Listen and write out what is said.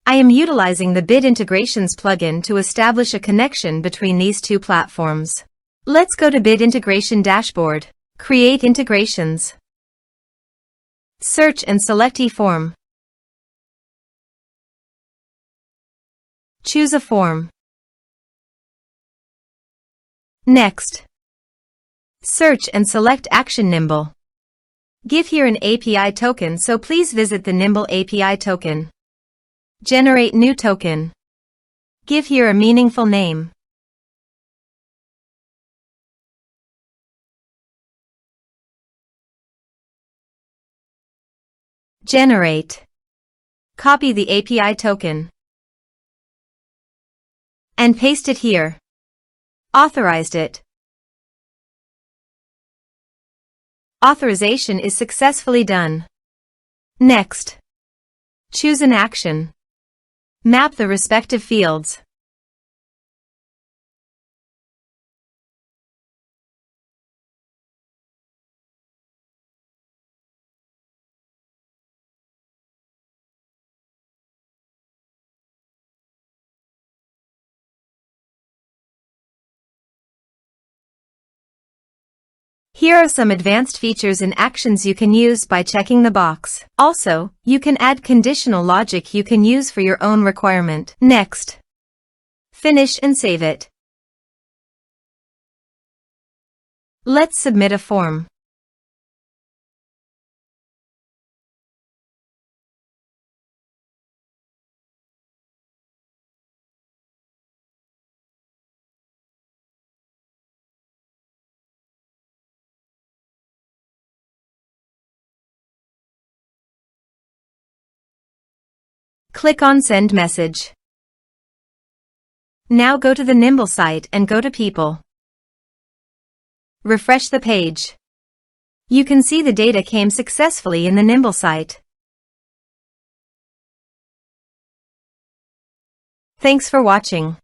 I am utilizing the Bit Integrations plugin to establish a connection between these two platforms. Let's go to Bit Integration Dashboard. Create integrations. Search and select eForm. Choose a form. Next, search and select Action Nimble. Give here an API token, so please visit the Nimble API token. Generate new token. Give here a meaningful name. Generate. Copy the API token and paste it here. Authorized it. Authorization is successfully done. Next, choose an action. Map the respective fields. Here are some advanced features and actions you can use by checking the box. Also, you can add conditional logic you can use for your own requirement. Next, finish and save it. Let's submit a form. Click on Send Message. Now go to the Nimble site and go to People. Refresh the page. You can see the data came successfully in the Nimble site. Thanks for watching.